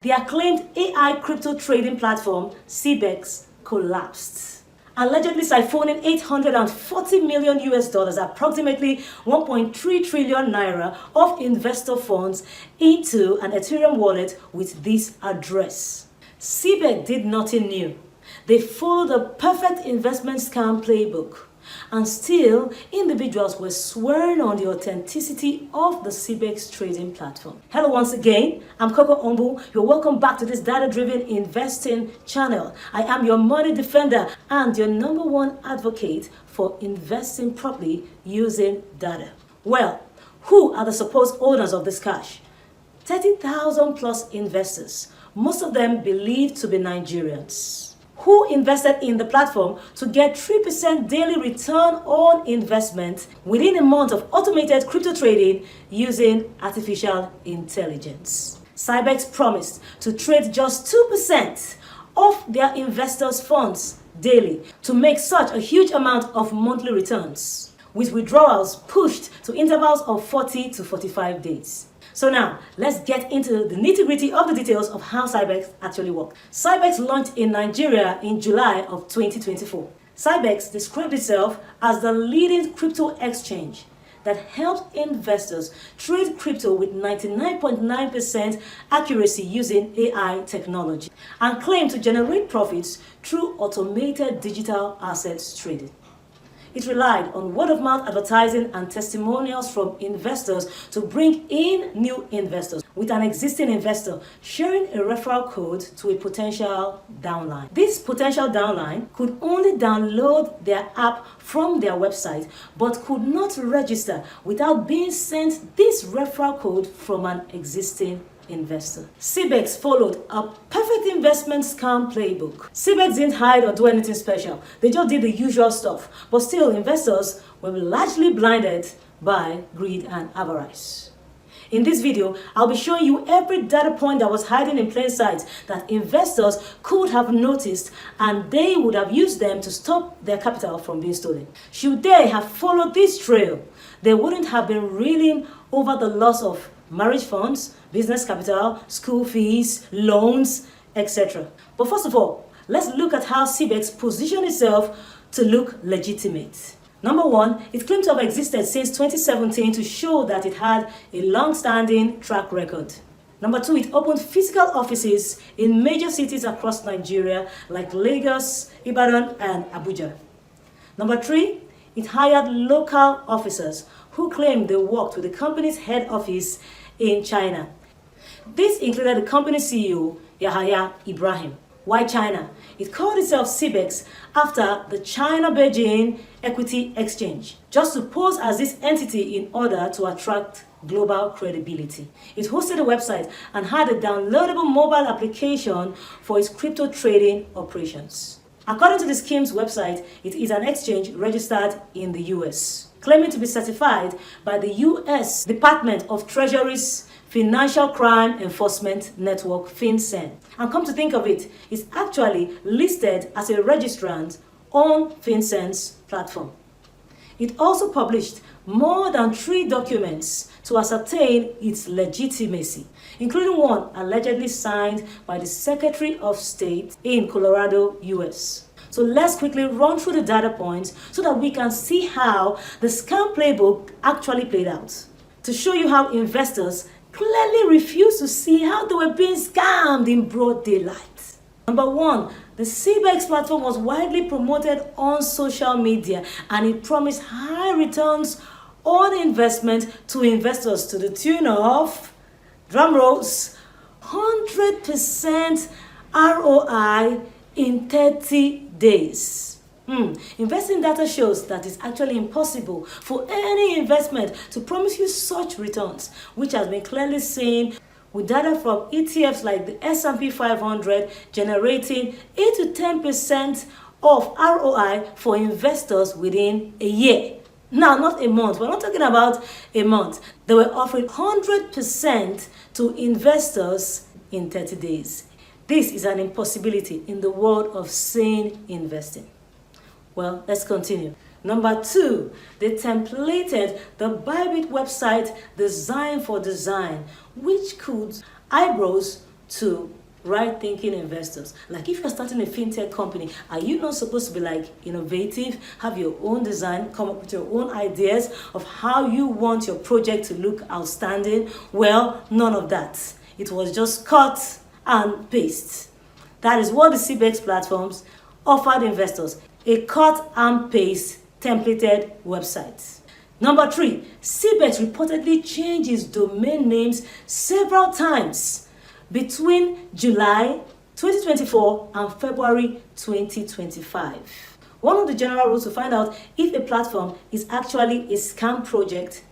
The acclaimed AI crypto trading platform CBEX collapsed, allegedly siphoning $840 million, approximately 1.3 trillion naira of investor funds into an Ethereum wallet with this address. CBEX did nothing new. They followed a perfect investment scam playbook. And still, individuals were swearing on the authenticity of the CBEX trading platform. Hello once again, I'm Coco Ombu. You're welcome back to this data-driven investing channel. I am your money defender and your number one advocate for investing properly using data. Well, who are the supposed owners of this cash? 30,000 plus investors, most of them believed to be Nigerians, who invested in the platform to get 3% daily return on investment within a month of automated crypto trading using artificial intelligence. CBEX promised to trade just 2% of their investors' funds daily to make such a huge amount of monthly returns, with withdrawals pushed to intervals of 40 to 45 days. So now, let's get into the nitty-gritty of the details of how CBEX actually works. CBEX launched in Nigeria in July of 2024. CBEX described itself as the leading crypto exchange that helps investors trade crypto with 99.9% accuracy using AI technology and claimed to generate profits through automated digital assets trading. It relied on word-of-mouth advertising and testimonials from investors to bring in new investors, with an existing investor sharing a referral code to a potential downline. This potential downline could only download their app from their website, but could not register without being sent this referral code from an existing investor. CBEX followed a perfect investment scam playbook. CBEX didn't hide or do anything special. They just did the usual stuff. But still, investors were largely blinded by greed and avarice. In this video, I'll be showing you every data point that was hiding in plain sight that investors could have noticed, and they would have used them to stop their capital from being stolen. Should they have followed this trail, they wouldn't have been reeling over the loss of marriage funds, business capital, school fees, loans, etc. But first of all, let's look at how CBEX positioned itself to look legitimate. Number one, it claimed to have existed since 2017 to show that it had a long-standing track record. Number two, it opened physical offices in major cities across Nigeria like Lagos, Ibadan, and Abuja. Number three, it hired local officers who claimed they worked with the company's head office in China. This included the company's CEO, Yahaya Ibrahim. Why China? It called itself CBEX after the China-Beijing Equity Exchange, just to pose as this entity in order to attract global credibility. It hosted a website and had a downloadable mobile application for its crypto trading operations. According to the scheme's website, it is an exchange registered in the US, claiming to be certified by the US Department of Treasury's Financial Crime Enforcement Network, FinCEN. And come to think of it, it's actually listed as a registrant on FinCEN's platform. It also published more than 3 documents to ascertain its legitimacy, including one allegedly signed by the Secretary of State in Colorado, US. So let's quickly run through the data points so that we can see how the scam playbook actually played out, to show you how investors clearly refused to see how they were being scammed in broad daylight. Number one, the CBEX platform was widely promoted on social media and it promised high returns on investment to investors to the tune of, drum rolls, 100% ROI in 30 days. Investing data shows that it's actually impossible for any investment to promise you such returns, which has been clearly seen with data from ETFs like the S&P 500 generating 8 to 10% of ROI for investors within a year. Now, not a month. We're not talking about a month. They were offering 100% to investors in 30 days. This is an impossibility in the world of sane investing. Well, let's continue. Number two, they templated the Bybit website design for design, which could eyebrows to right-thinking investors. Like if you're starting a fintech company, are you not supposed to be like innovative, have your own design, come up with your own ideas of how you want your project to look outstanding? Well, none of that. It was just cut and paste. That is what the CBEX platforms offered investors, a cut and paste templated website. Number 3, CBEX reportedly changed its domain names several times between July 2024 and February 2025. One of the general rules to find out if a platform is actually a scam project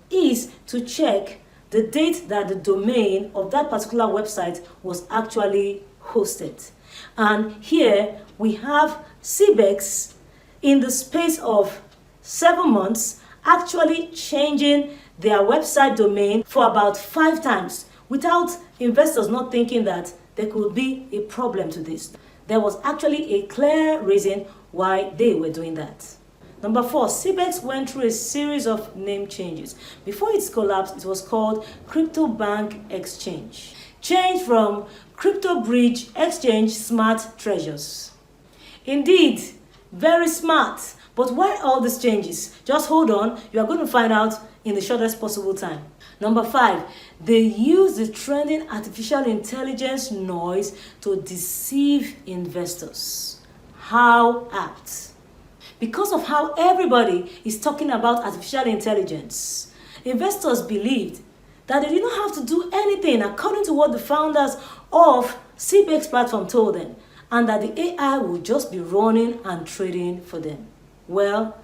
is to check the date that the domain of that particular website was actually hosted. And here we have CBEX in the space of 7 months actually changing their website domain for about 5 times without investors not thinking that there could be a problem to this. There was actually a clear reason why they were doing that. Number 4, CBEX went through a series of name changes. Before its collapse, it was called Crypto Bank Exchange. Changed from Crypto Bridge Exchange Smart Treasures. Indeed, very smart. But why all these changes? Just hold on, you are going to find out in the shortest possible time. Number 5, they use the trending artificial intelligence noise to deceive investors. How apt? Because of how everybody is talking about artificial intelligence, investors believed that they did not have to do anything according to what the founders of CBEX platform told them, and that the AI would just be running and trading for them. Well,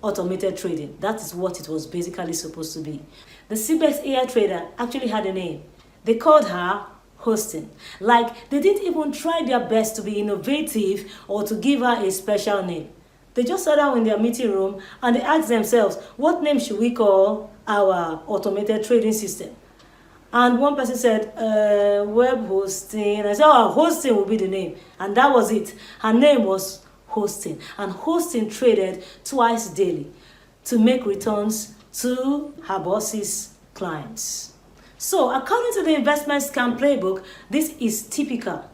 automated trading. That is what it was basically supposed to be. The CBEX AI trader actually had a name. They called her hosting. Like they didn't even try their best to be innovative or to give her a special name. They just sat down in their meeting room and they asked themselves, what name should we call our automated trading system? And one person said, web hosting. I said, oh, hosting will be the name. And that was it. Her name was hosting. And hosting traded twice daily to make returns to her boss's clients. So according to the investment scam playbook, this is typical.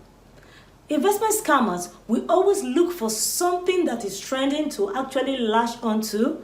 Investment scammers will always look for something that is trending to actually lash onto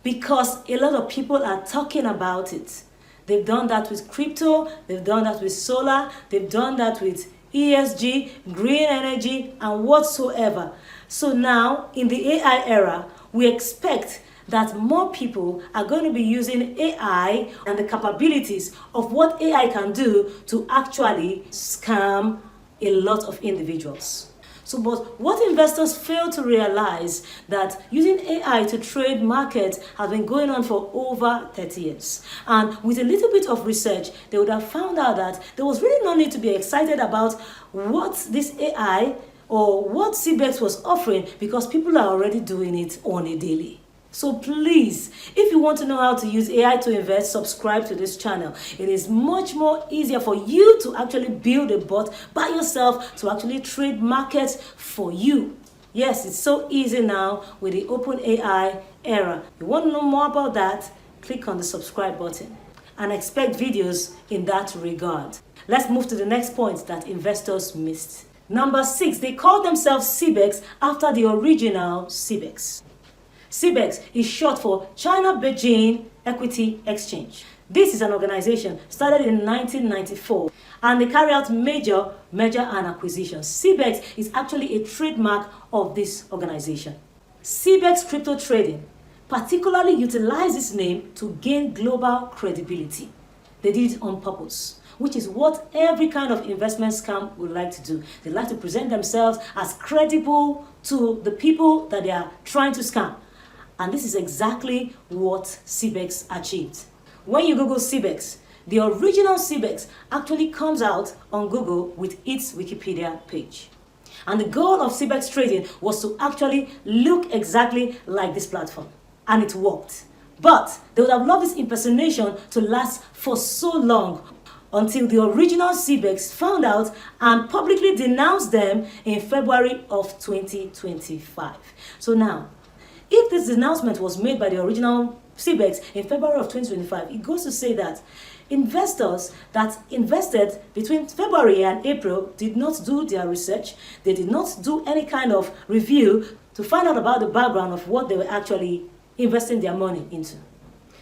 because a lot of people are talking about it. They've done that with crypto, they've done that with solar, they've done that with ESG, green energy, and whatsoever. So now, in the AI era, we expect that more people are going to be using AI and the capabilities of what AI can do to actually scam a lot of individuals. So, but what investors fail to realize that using AI to trade markets has been going on for over 30 years. And with a little bit of research, they would have found out that there was really no need to be excited about what this AI or what CBEX was offering because people are already doing it on a daily. So please, if you want to know how to use AI to invest, subscribe to this channel. It is much more easier for you to actually build a bot by yourself to actually trade markets for you. Yes, it's so easy now with the open AI era. You want to know more about that? Click on the subscribe button and expect videos in that regard. Let's move to the next point that investors missed. Number 6, they call themselves CBEX after the original CBEX. CBEX is short for China Beijing Equity Exchange. This is an organization started in 1994 and they carry out major merger and acquisitions. CBEX is actually a trademark of this organization. CBEX crypto trading particularly utilized this name to gain global credibility. They did it on purpose, which is what every kind of investment scam would like to do. They like to present themselves as credible to the people that they are trying to scam. And this is exactly what CBEX achieved. When you Google CBEX, the original CBEX actually comes out on Google with its Wikipedia page. And the goal of CBEX trading was to actually look exactly like this platform. And it worked. But they would have loved this impersonation to last for so long until the original CBEX found out and publicly denounced them in February of 2025. So now, if this announcement was made by the original CBEX in February of 2025, it goes to say that Investors that invested between February and April did not do their research. They did not do any kind of review to find out about the background of what they were actually investing their money into.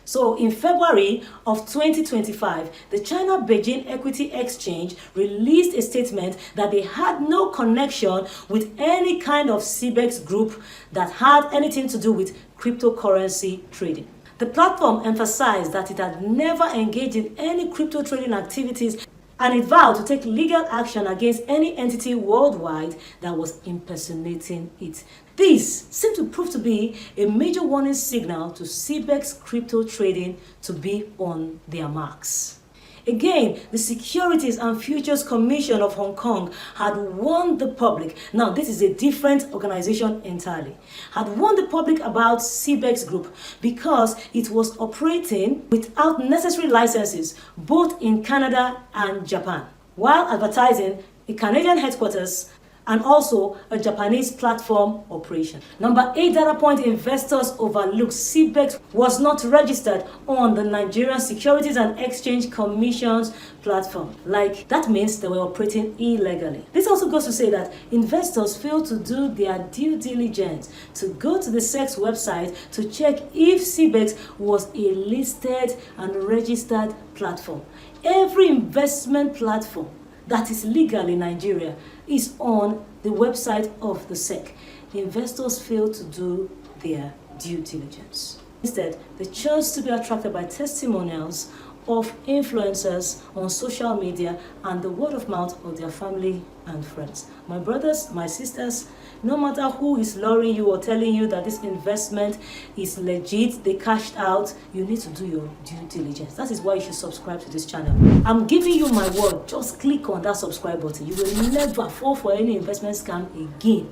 So in February of 2025, the China Beijing Equity Exchange released a statement that they had no connection with any kind of CBEX group that had anything to do with cryptocurrency trading. The platform emphasized that it had never engaged in any crypto trading activities, and it vowed to take legal action against any entity worldwide that was impersonating it. This seemed to prove to be a major warning signal to CBEX crypto trading to be on their marks. Again, the Securities and Futures Commission of Hong Kong had warned the public. Now, this is a different organization entirely. Had warned the public about CBEX Group because it was operating without necessary licenses both in Canada and Japan, while advertising a Canadian headquarters and also a Japanese platform operation. Number 8 data point investors overlooked: CBEX was not registered on the Nigerian Securities and Exchange Commission's platform. Like, that means they were operating illegally. This also goes to say that investors failed to do their due diligence to go to the SEC's website to check if CBEX was a listed and registered platform. Every investment platform that is legal in Nigeria is on the website of the SEC. The investors failed to do their due diligence. Instead, they chose to be attracted by testimonials of influencers on social media and the word of mouth of their family and friends. My brothers, my sisters, no matter who is luring you or telling you that this investment is legit, they cashed out, you need to do your due diligence. That is why you should subscribe to this channel. I'm giving you my word. Just click on that subscribe button. You will never fall for any investment scam again.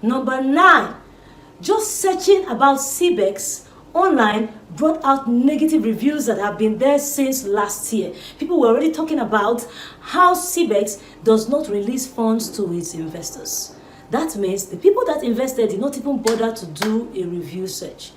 Number 9, just searching about CBEX online brought out negative reviews that have been there since last year. People were already talking about how CBEX does not release funds to its investors. That means the people that invested did not even bother to do a review search.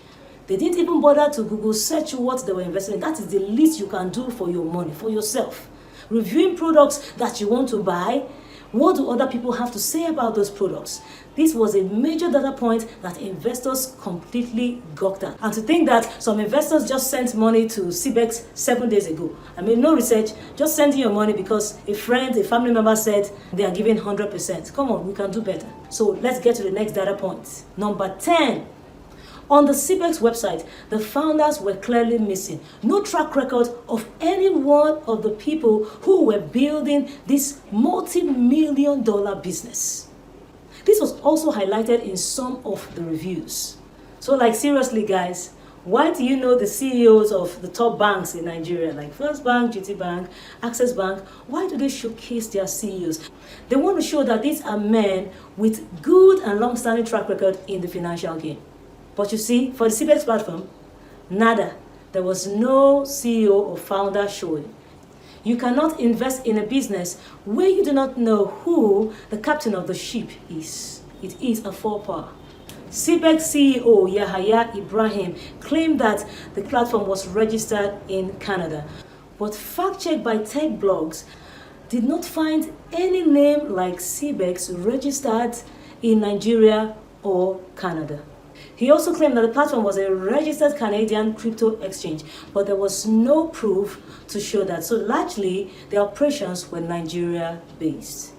They didn't even bother to Google search what they were investing in. That is the least you can do for your money, for yourself. Reviewing products that you want to buy. What do other people have to say about those products? This was a major data point that investors completely gawked at. And to think that some investors just sent money to CBEX 7 days ago. I mean, no research, just sending your money because a friend, a family member said they are giving 100%. Come on, we can do better. So let's get to the next data point. Number 10. On the CBEX website, the founders were clearly missing. No track record of any one of the people who were building this multi-million-dollar business. This was also highlighted in some of the reviews. So, like, seriously, guys, why do you know the CEOs of the top banks in Nigeria, like First Bank, GT Bank, Access Bank? Why do they showcase their CEOs? They want to show that these are men with good and long-standing track record in the financial game. But you see, for the CBEX platform, nada. There was no CEO or founder showing. You cannot invest in a business where you do not know who the captain of the ship is. It is a faux pas. CBEX CEO Yahaya Ibrahim claimed that the platform was registered in Canada. But fact-checked by tech blogs did not find any name like CBEX registered in Nigeria or Canada. He also claimed that the platform was a registered Canadian crypto exchange, but there was no proof to show that. So largely, the operations were Nigeria-based.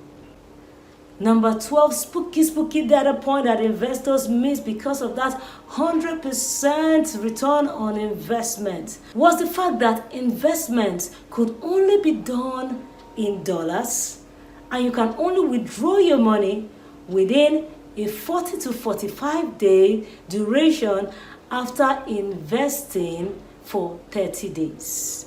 Number 12, spooky data point that investors missed because of that 100% return on investment was the fact that investments could only be done in dollars, and you can only withdraw your money within a 40 to 45 day duration after investing for 30 days.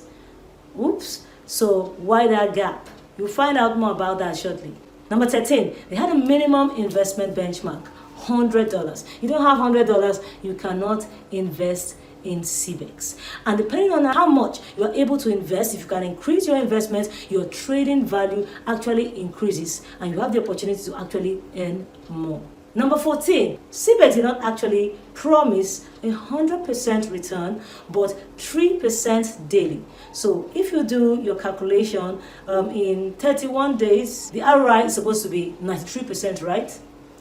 Oops, so why that gap? You'll find out more about that shortly. Number 13, they had a minimum investment benchmark, $100. You don't have $100, you cannot invest in CBEX. And depending on how much you are able to invest, if you can increase your investment, your trading value actually increases and you have the opportunity to actually earn more. Number 14, CBEX did not actually promise 100% return, but 3% daily. So if you do your calculation in 31 days, the ROI is supposed to be 93%, right?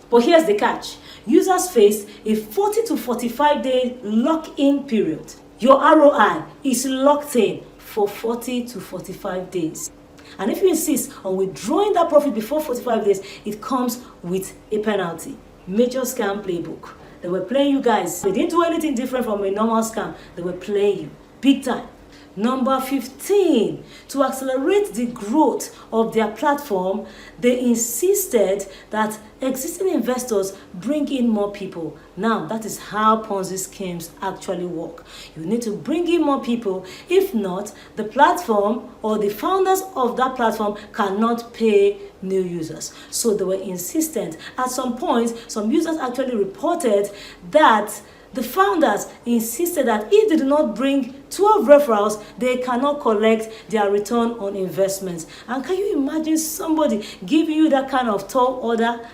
But here's the catch. Users face a 40 to 45 day lock-in period. Your ROI is locked in for 40 to 45 days. And if you insist on withdrawing that profit before 45 days, it comes with a penalty. Major scam playbook. They were playing you guys. They didn't do anything different from a normal scam. They were playing you big time. Number 15, to accelerate the growth of their platform, they insisted that existing investors bring in more people. Now, that is how Ponzi schemes actually work. You need to bring in more people. If not, the platform or the founders of that platform cannot pay new users. So they were insistent. At some point, some users actually reported that the founders insisted that if they do not bring 12 referrals, they cannot collect their return on investments. And can you imagine somebody giving you that kind of tall order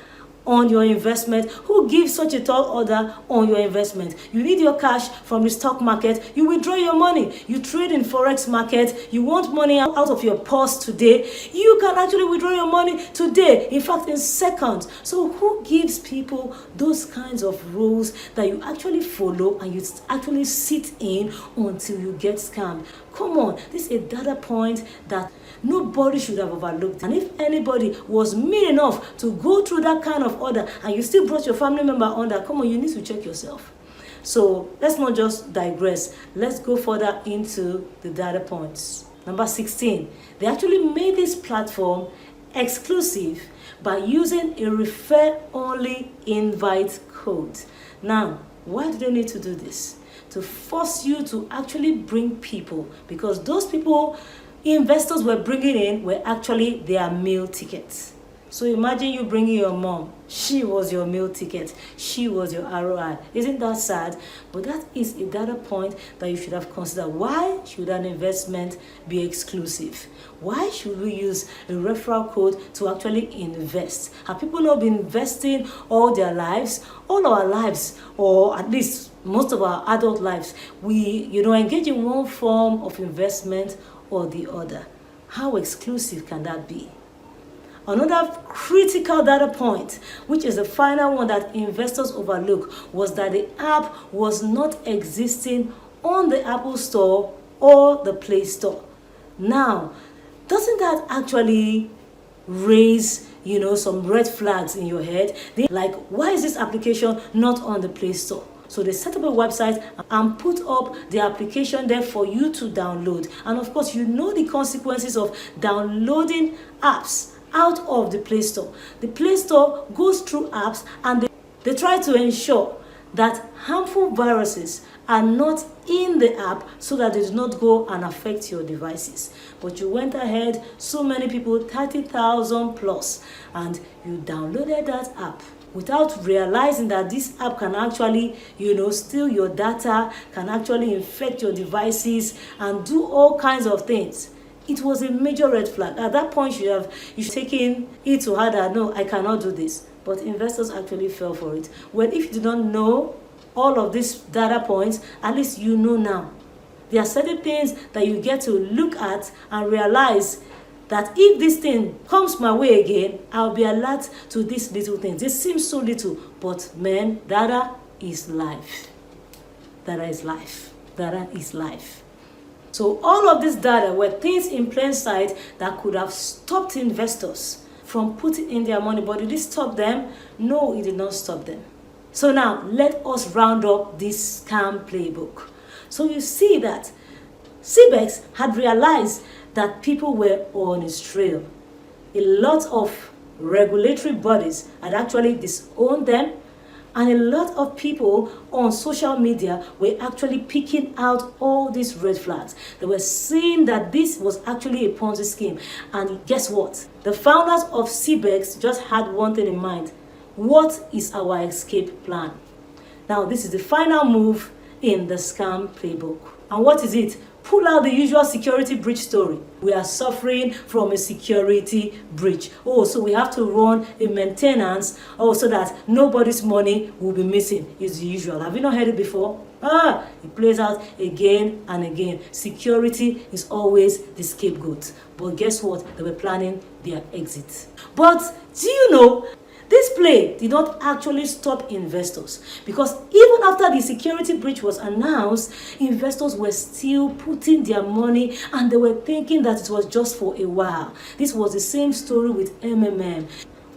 on your investment? Who gives such a tall order on your investment? You need your cash from the stock market, you withdraw your money. You trade in forex market, you want money out of your purse today, you can actually withdraw your money today, in fact in seconds. So who gives people those kinds of rules that you actually follow and you actually sit in until you get scammed? Come on, this is a data point that nobody should have overlooked. And if anybody was mean enough to go through that kind of order and you still brought your family member under, come on, you need to check yourself. So let's not just digress. Let's go further into the data points. Number 16, they actually made this platform exclusive by using a refer-only invite code. Now, why do they need to do this? To force you to actually bring people, because those people investors were bringing in were actually their meal tickets. So imagine you bringing your mom. She was your meal ticket. She was your ROI. Isn't that sad? But that is a data point that you should have considered. Why should an investment be exclusive? Why should we use a referral code to actually invest? Have people not been investing all their lives? All our lives, or at least most of our adult lives, we engage in one form of investment or the other. How exclusive can that be? Another critical data point, which is the final one that investors overlook, was that the app was not existing on the Apple Store or the Play Store. Now, doesn't that actually raise some red flags in your head? Like, why is this application not on the Play Store? So they set up a website and put up the application there for you to download. And of course, you know the consequences of downloading apps out of the Play Store. The Play Store goes through apps and they try to ensure that harmful viruses are not in the app so that it does not go and affect your devices. But you went ahead, so many people, 30,000 plus, and you downloaded that app without realizing that this app can actually, steal your data, can actually infect your devices and do all kinds of things. It was a major red flag. At that point, you should taken it to heart that, no, I cannot do this. But investors actually fell for it. Well, if you do not know all of these data points, at least you know now. There are certain things that you get to look at and realize that if this thing comes my way again, I'll be alert to these little things. This seems so little, but man, data is life. Data is life. Data is life. So all of this data were things in plain sight that could have stopped investors from putting in their money. But did it stop them? No, it did not stop them. So now, let us round up this scam playbook. So you see that CBEX had realized that people were on its trail. A lot of regulatory bodies had actually disowned them, and a lot of people on social media were actually picking out all these red flags. They were saying that this was actually a Ponzi scheme. And guess what? The founders of CBEX just had one thing in mind. What is our escape plan? Now, this is the final move in the scam playbook. And what is it? Pull out the usual security breach story. We are suffering from a security breach. Oh, so we have to run a maintenance so that nobody's money will be missing. It's the usual. Have you not heard it before? It plays out again and again. Security is always the scapegoat. But guess what? They were planning their exit. But do you know, this play did not actually stop investors, because even after the security breach was announced, investors were still putting their money and they were thinking that it was just for a while. This was the same story with MMM.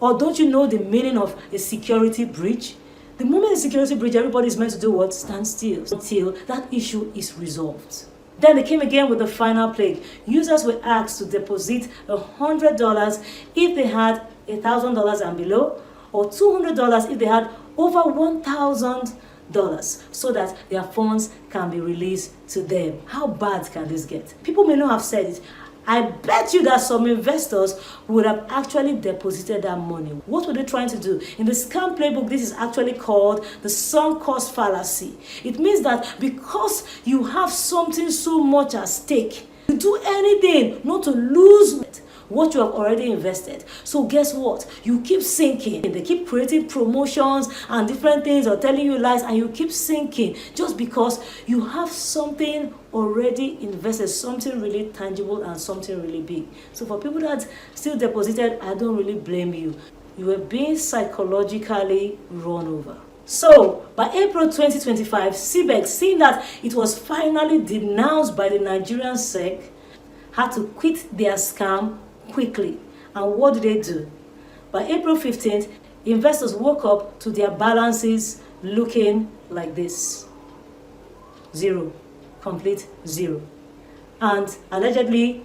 Or don't you know the meaning of a security breach? The moment a security breach, everybody is meant to do what? Stand still until that issue is resolved. Then they came again with the final plague. Users were asked to deposit $100 if they had $1,000 and below, or $200 if they had over $1,000, so that their funds can be released to them. How bad can this get? People may not have said it. I bet you that some investors would have actually deposited that money. What were they trying to do? In the scam playbook, this is actually called the sunk cost fallacy. It means that because you have something so much at stake, you do anything not to lose what you have already invested. So guess what? You keep sinking. They keep creating promotions and different things or telling you lies, and you keep sinking just because you have something already invested, something really tangible and something really big. So for people that still deposited, I don't really blame you. You were being psychologically run over. So, by April 2025, CBEX, seeing that it was finally denounced by the Nigerian SEC, had to quit their scam quickly. And what did they do? By April 15th, investors woke up to their balances looking like this. Zero. Complete zero. And allegedly,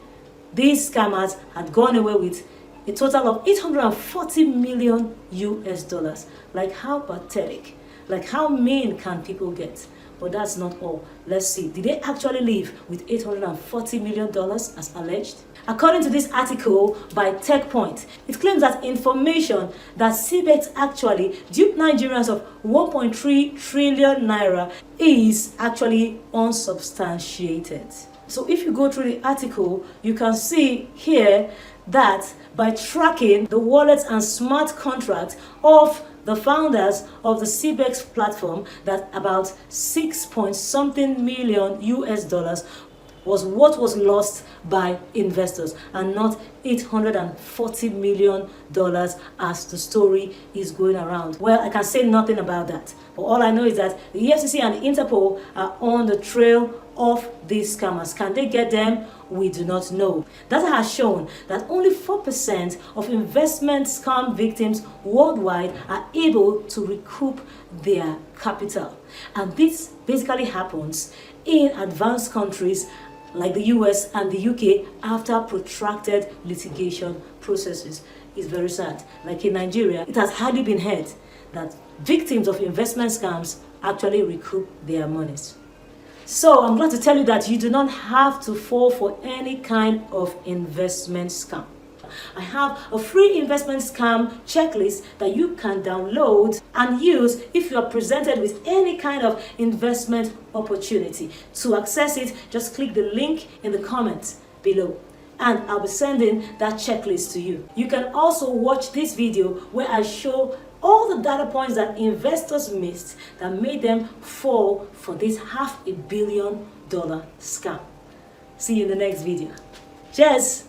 these scammers had gone away with a total of $840 million US. Like, how pathetic. Like, how mean can people get? But that's not all. Let's see. Did they actually leave with $840 million as alleged? According to this article by TechPoint, it claims that information that CBEX actually duped Nigerians of 1.3 trillion naira is actually unsubstantiated. So if you go through the article, you can see here that by tracking the wallets and smart contracts of the founders of the CBEX platform, that about 6-point-something million US was what was lost by investors, and not $840 million as the story is going around. Well, I can say nothing about that, but all I know is that the EFCC and Interpol are on the trail of these scammers. Can they get them? We do not know. Data has shown that only 4% of investment scam victims worldwide are able to recoup their capital. And this basically happens in advanced countries like the US and the UK after protracted litigation processes. It's very sad. Like in Nigeria, it has hardly been heard that victims of investment scams actually recoup their monies. So I'm glad to tell you that you do not have to fall for any kind of investment scam. I have a free investment scam checklist that you can download and use if you are presented with any kind of investment opportunity. To access it, just click the link in the comments below, and I'll be sending that checklist to you. You can also watch this video where I show all the data points that investors missed that made them fall for this $500 million scam. See you in the next video. Cheers!